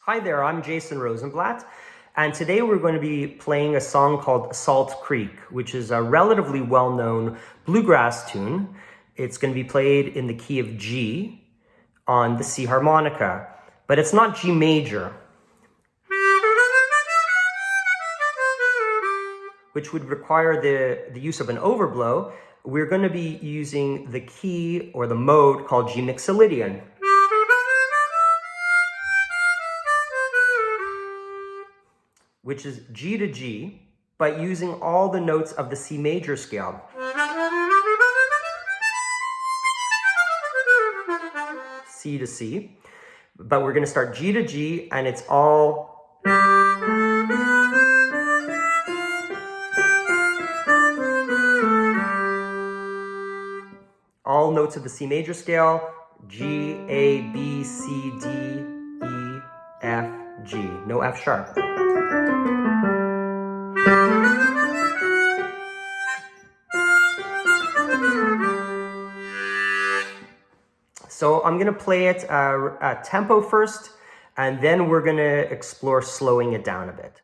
Hi there, I'm Jason Rosenblatt, and today we're going to be playing a song called Salt Creek, which is a relatively well-known bluegrass tune. It's going to be played in the key of G on the C harmonica, but it's not G major, which would require the use of an overblow. We're going to be using the key or the mode called G mixolydian. Which is G to G, but using all the notes of the C major scale. C to C, but we're going to start G to G, and it's all notes of the C major scale, G, A, B, C, D, E, F, G, no F sharp. So I'm going to play it at tempo first, and then we're going to explore slowing it down a bit.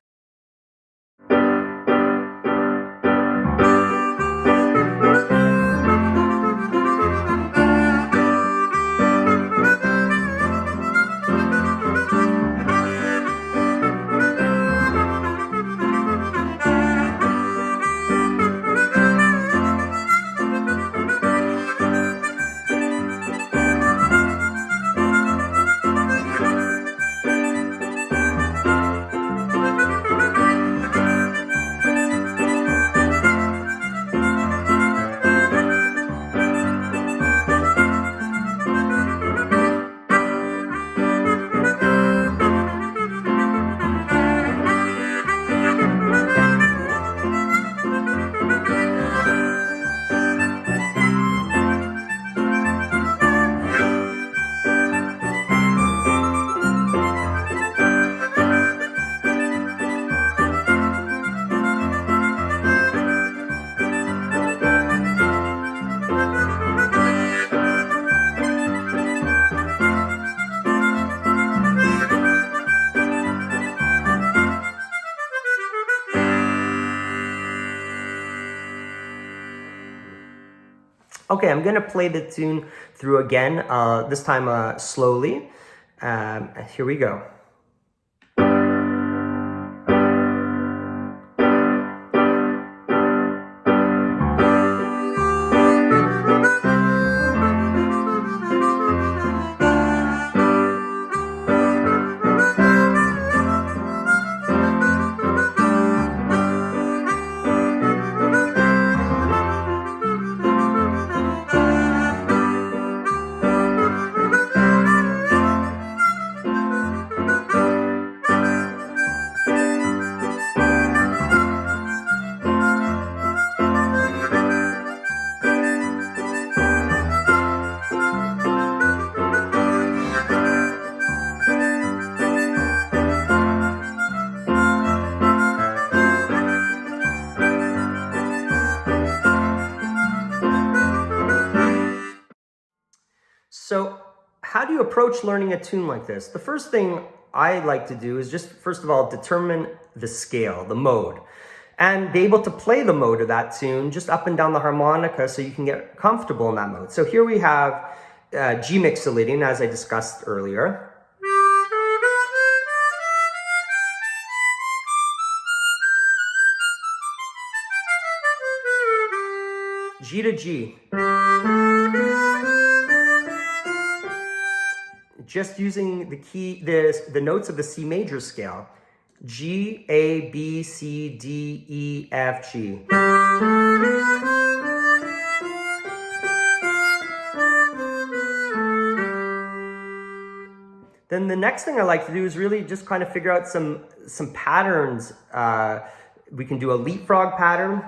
Okay, I'm going to play the tune through again, this time slowly. Here we go. So how do you approach learning a tune like this? The first thing I like to do is just, first of all, determine the scale, the mode, and be able to play the mode of that tune just up and down the harmonica so you can get comfortable in that mode. So here we have G mixolydian, as I discussed earlier. G to G. Just using the key, the notes of the C major scale. G, A, B, C, D, E, F, G. Then the next thing I like to do is really just kind of figure out some patterns. We can do a leapfrog pattern.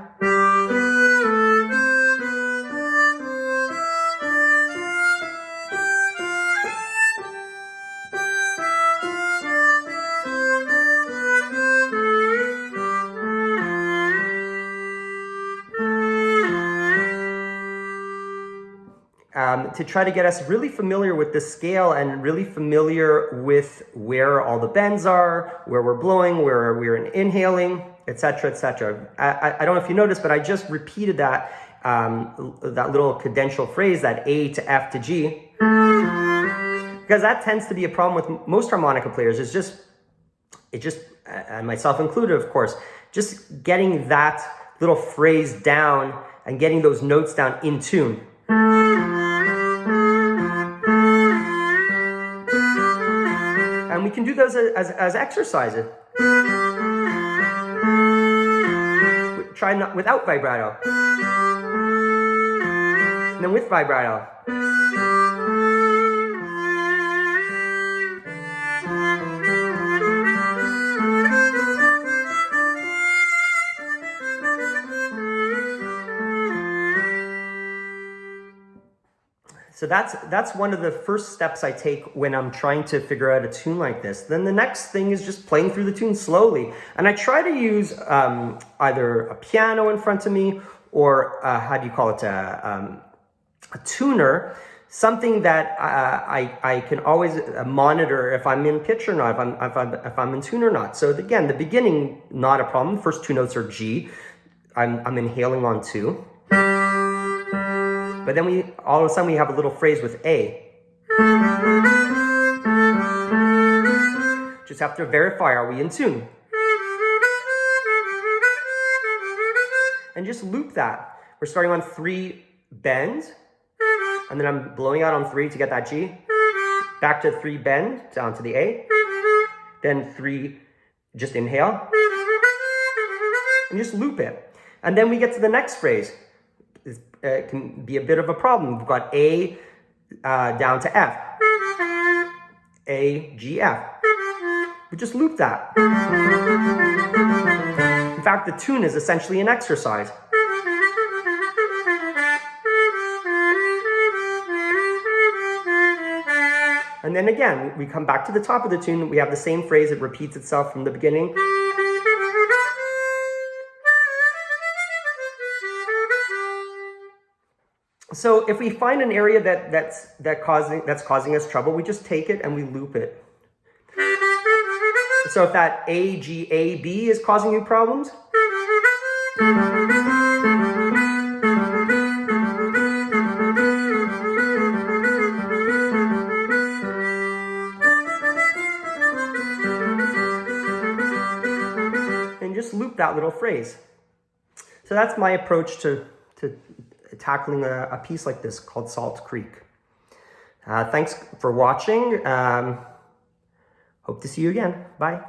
to try to get us really familiar with the scale and really familiar with where all the bends are, where we're blowing, where we're inhaling, etc., etc. I don't know if you noticed, but I just repeated that little cadential phrase, that A to F to G, because that tends to be a problem with most harmonica players. And myself included, of course, just getting that little phrase down and getting those notes down in tune. And we can do those as exercises. Try not without vibrato. And then with vibrato. So that's one of the first steps I take when I'm trying to figure out a tune like this. Then the next thing is just playing through the tune slowly. And I try to use either a piano in front of me or how do you call it, a tuner, something that I can always monitor if I'm in pitch or not, if I'm in tune or not. So again, the beginning, not a problem. First two notes are G. I'm inhaling on 2. But then all of a sudden we have a little phrase with A. Just have to verify, are we in tune? And just loop that. We're starting on 3 bend, and then I'm blowing out on 3 to get that G. Back to 3 bend, down to the A. Then 3, just inhale. And just loop it. And then we get to the next phrase. It can be a bit of a problem. We've got A down to F. A, G, F. We just loop that. In fact, the tune is essentially an exercise. And then again, we come back to the top of the tune. We have the same phrase. It repeats itself from the beginning. So if we find an area that's causing us trouble, we just take it and we loop it. So if that A, G, A, B is causing you problems, and just loop that little phrase. So that's my approach to tackling a piece like this called Salt Creek. Thanks for watching. Hope to see you again. Bye.